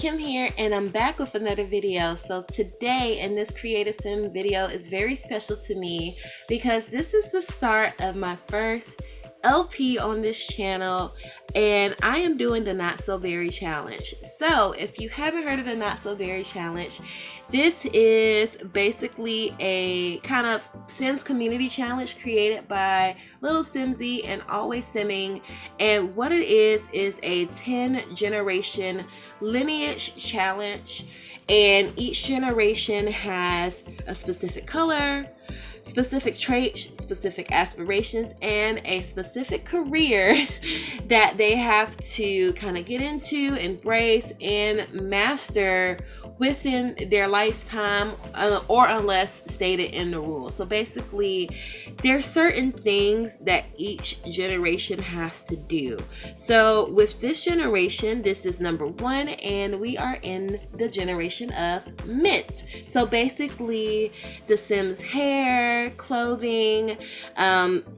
Kim here, and I'm back with another video. So today in this Creative Sim video is very special to me because this is the start of my first LP on this channel, and I am doing the Not So Very Challenge. So if you haven't heard of the Not So Very Challenge, this is basically a kind of Sims community challenge created by Little Simsy and Always Simming, and what it is a 10 generation lineage challenge, and each generation has a specific color, specific traits, specific aspirations, and a specific career that they have to kind of get into, embrace, and master within their lifetime, or unless stated in the rules. So basically, there's certain things that each generation has to do. So with this generation, this is number 1, and we are in the generation of mint. So basically, the Sims hair, clothing,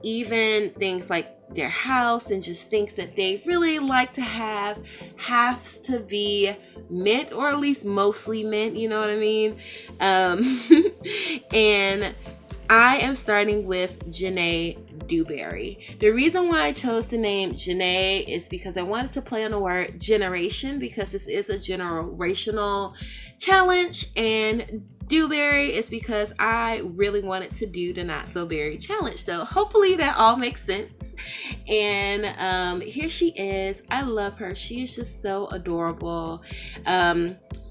even things like their house and just things that they really like to have to be mint, or at least mostly mint, you know what I mean? And I am starting with Janae Dewberry. The reason why I chose the name Janae is because I wanted to play on the word generation, because this is a generational challenge, and Dewberry is because I really wanted to do the Not So Very Challenge. So hopefully that all makes sense. And here she is. I love her. She is just so adorable.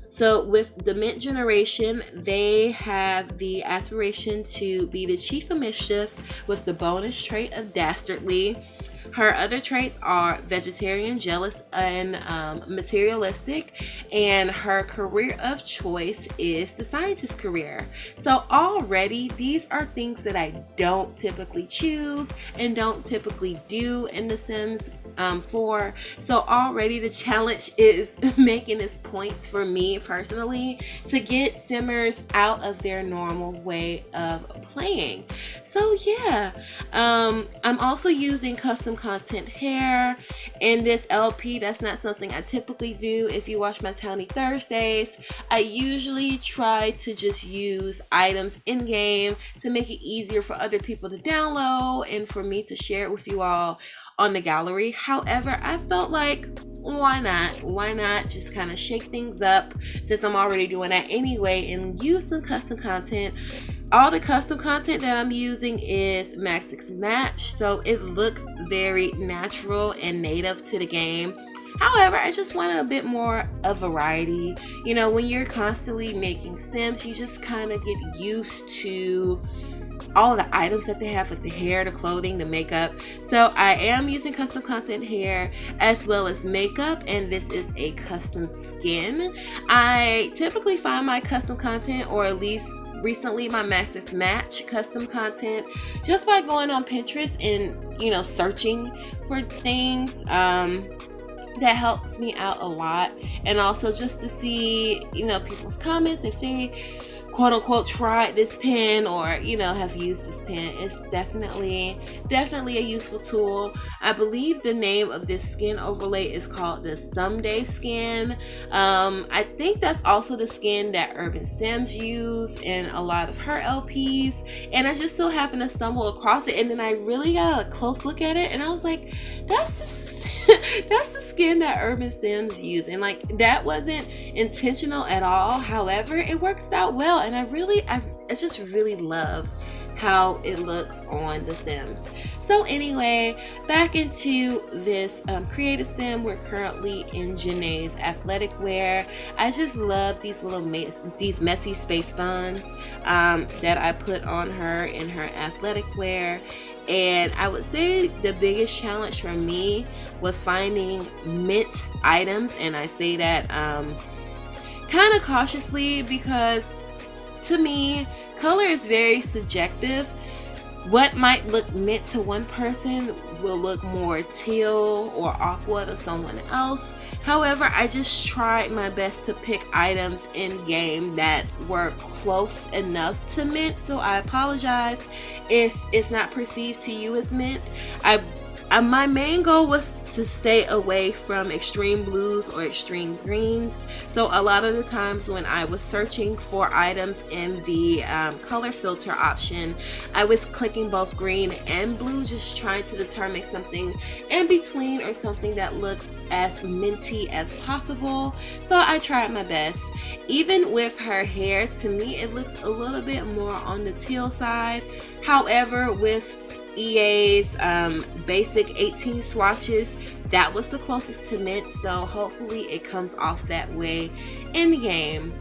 So with the mint generation, they have the aspiration to be the chief of mischief with the bonus trait of dastardly. Her other traits are vegetarian, jealous, and materialistic. And her career of choice is the scientist career. So already, these are things that I don't typically choose and don't typically do in The Sims 4. So already the challenge is making this points for me personally to get Simmers out of their normal way of playing. So yeah, I'm also using custom content hair in this LP. That's not something I typically do. If you watch my Towny Thursdays, I usually try to just use items in game to make it easier for other people to download and for me to share it with you all on the gallery. However, I felt like, why not just kind of shake things up since I'm already doing that anyway and use some custom content. All the custom content that I'm using is Maxix Match, so it looks very natural and native to the game. However, I just wanted a bit more of variety. You know, when you're constantly making Sims, you just kind of get used to all the items that they have, like the hair, the clothing, the makeup. So I am using custom content hair as well as makeup, and this is a custom skin. I typically find my custom content, or at least recently my Maxix Match custom content, just by going on Pinterest and, you know, searching for things. That helps me out a lot, and also just to see, you know, people's comments if they quote unquote tried this pen or, you know, have used this pen. It's definitely a useful tool. I believe the name of this skin overlay is called the Someday skin. I think that's also the skin that Urban Sims use in a lot of her LPs, and I just so happened to stumble across it, and then I really got a close look at it, and I was like, that's the skin that Urban Sims use, and like that wasn't intentional at all. However, it works out well, and I just really love how it looks on The Sims. So anyway, back into this creative sim. We're currently in Janae's athletic wear. I just love these these messy space buns that I put on her in her athletic wear. And I would say the biggest challenge for me was finding mint items, and I say that kind of cautiously because to me, color is very subjective. What might look mint to one person will look more teal or aqua to someone else. However, I just tried my best to pick items in game that were close enough to mint, so I apologize if it's not perceived to you as mint. My main goal was to stay away from extreme blues or extreme greens. So a lot of the times when I was searching for items in the color filter option, I was clicking both green and blue, just trying to determine something in between or something that looked as minty as possible. So I tried my best. Even with her hair, to me it looks a little bit more on the teal side. However, with EA's basic 18 swatches, that was the closest to mint, so hopefully it comes off that way in the game.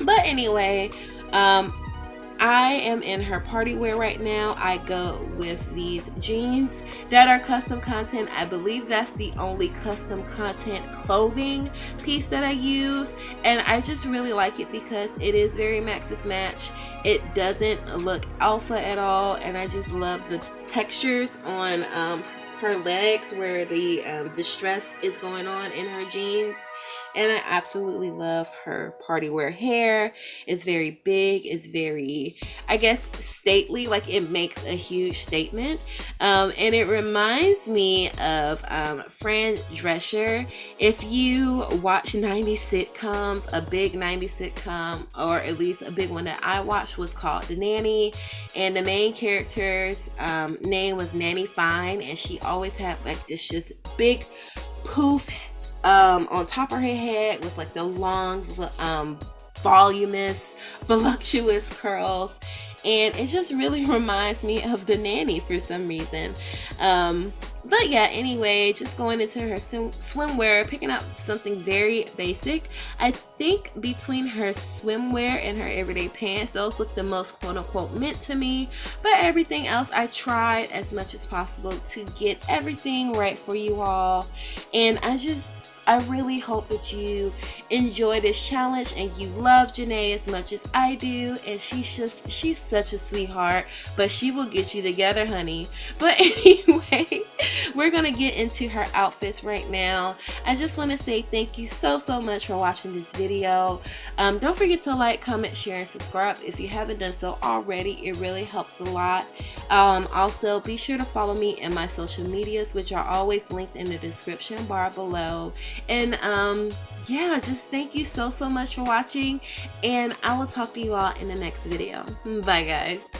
But anyway, I am in her party wear right now. I go with these jeans that are custom content. I believe that's the only custom content clothing piece that I use, and I just really like it because it is very Max's Match. It doesn't look alpha at all, and I just love the textures on her legs where the stress is going on in her jeans. And I absolutely love her party wear hair. It's very big. It's very, I guess, stately. Like, it makes a huge statement. And it reminds me of Fran Drescher. If you watch 90s sitcoms, a big 90s sitcom, or at least a big one that I watched, was called The Nanny. And the main character's name was Nanny Fine. And she always had like this just big poof on top of her head with like the long voluminous voluptuous curls, and it just really reminds me of The Nanny for some reason. But yeah, anyway, just going into her swimwear, picking up something very basic. I think between her swimwear and her everyday pants, those look the most quote-unquote mint to me. But everything else, I tried as much as possible to get everything right for you all. And I really hope that you enjoy this challenge and you love Janae as much as I do. And she's such a sweetheart, but she will get you together, honey. But anyway, we're gonna get into her outfits right now. I just want to say thank you so much for watching this video. Don't forget to like, comment, share, and subscribe if you haven't done so already. It really helps a lot. Also, be sure to follow me in my social medias, which are always linked in the description bar below. And yeah, just thank you so much for watching, and I will talk to you all in the next video. Bye guys.